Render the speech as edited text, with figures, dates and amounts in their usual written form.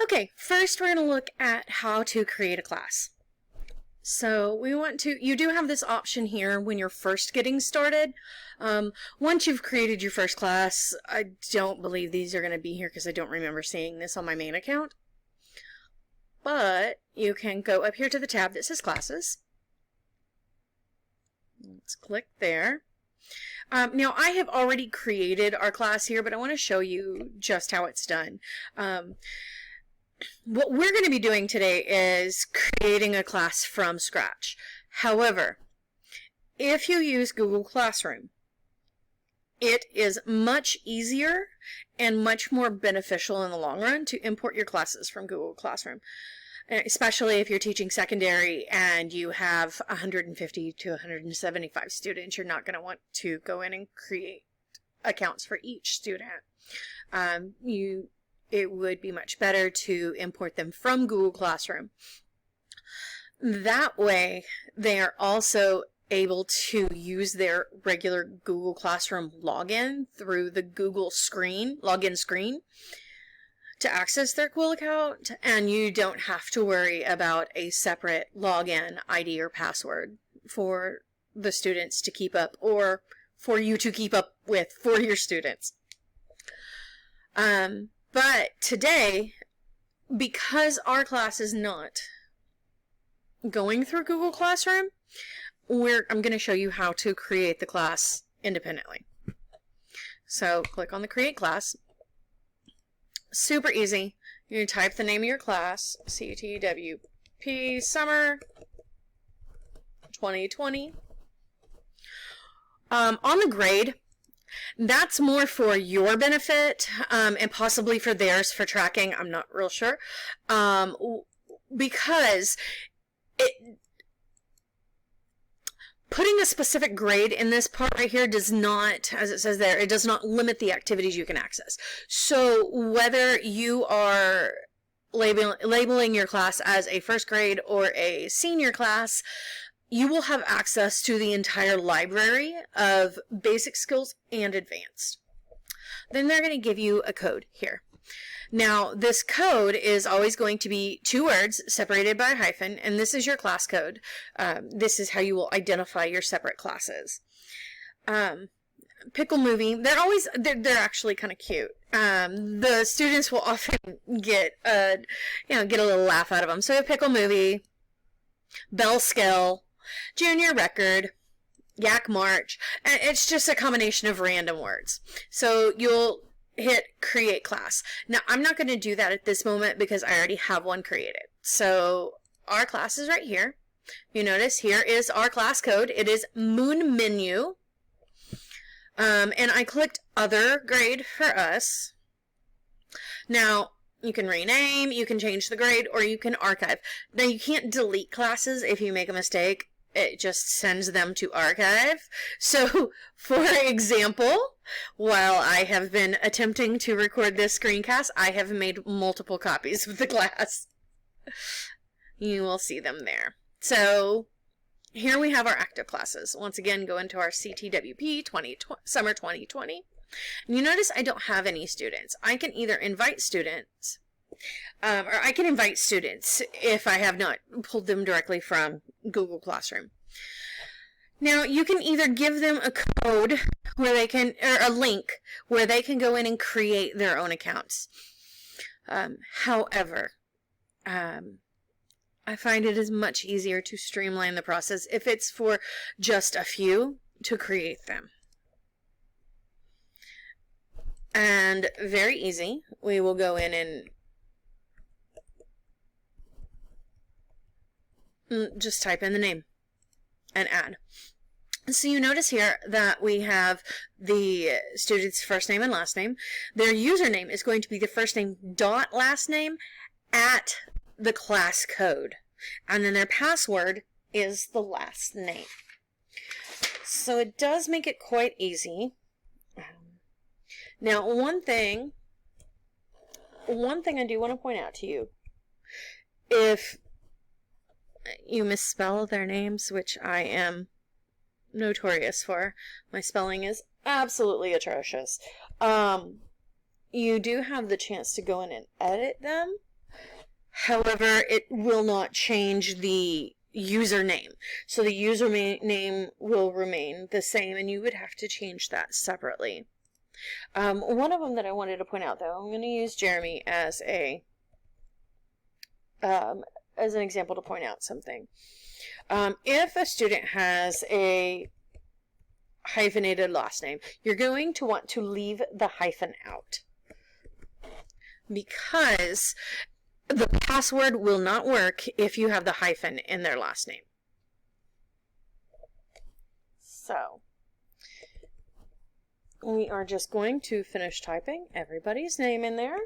Okay, first we're going to look at how to create a class. So you do have this option here when you're first getting started. Once you've created your first class, I don't believe these are going to be here because I don't remember seeing this on my main account. But you can go up here to the tab that says classes. Let's click there. Now I have already created our class here, but I want to show you just how it's done. What we're going to be doing today is creating a class from scratch. However, if you use Google Classroom, it is much easier and much more beneficial in the long run to import your classes from Google Classroom, especially if you're teaching secondary and you have 150 to 175 students. You're not going to want to go in and create accounts for each student. It would be much better to import them from Google Classroom. That way, they are also able to use their regular Google Classroom login through the Google login screen to access their Quill account, and you don't have to worry about a separate login ID or password for the students to keep up, or for you to keep up with for your students. But today, because our class is not going through Google Classroom, I'm going to show you how to create the class independently. So click on the Create Class. Super easy. You type the name of your class, CTWP Summer 2020. On the grade, that's more for your benefit and possibly for theirs for tracking. I'm not real sure. Because putting a specific grade in this part right here does not, as it says there, it does not limit the activities you can access. So whether you are labeling your class as a first grade or a senior class, you will have access to the entire library of basic skills and advanced. Then they're going to give you a code here. Now, this code is always going to be 2 words separated by a hyphen, and this is your class code. This is how you will identify your separate classes. Pickle Movie, they're actually kind of cute. The students will often get a little laugh out of them. So Pickle Movie, Bell Skill, Junior Record, Yak March, and it's just a combination of random words. So you'll hit Create Class. Now, I'm not going to do that at this moment because I already have one created. So our class is right here. You notice here is our class code. It is Moon Menu. And I clicked Other Grade for us. Now, you can rename, you can change the grade, or you can archive. Now, you can't delete classes if you make a mistake. It just sends them to archive. So, for example, while I have been attempting to record this screencast, I have made multiple copies of the class. You will see them there. So, here we have our active classes. Once again, go into our CTWP Summer 2020. And you notice I don't have any students. I can either invite students, or I can invite students if I have not pulled them directly from Google Classroom. Now, you can either give them a code where they can, or a link where they can go in and create their own accounts. However, I find it is much easier to streamline the process if it's for just a few to create them. And very easy, we will go in and just type in the name and add. So you notice here that we have the student's first name and last name. Their username is going to be the first name dot last name at the class code. And then their password is the last name. So it does make it quite easy. Now, one thing I do want to point out to you, if you misspell their names, which I am notorious for, my spelling is absolutely atrocious, you do have the chance to go in and edit them. However, it will not change the username. So the username will remain the same, and you would have to change that separately. One of them that I wanted to point out, though, I'm going to use Jeremy as an example to point out something. If a student has a hyphenated last name, you're going to want to leave the hyphen out, because the password will not work if you have the hyphen in their last name. So, we are just going to finish typing everybody's name in there.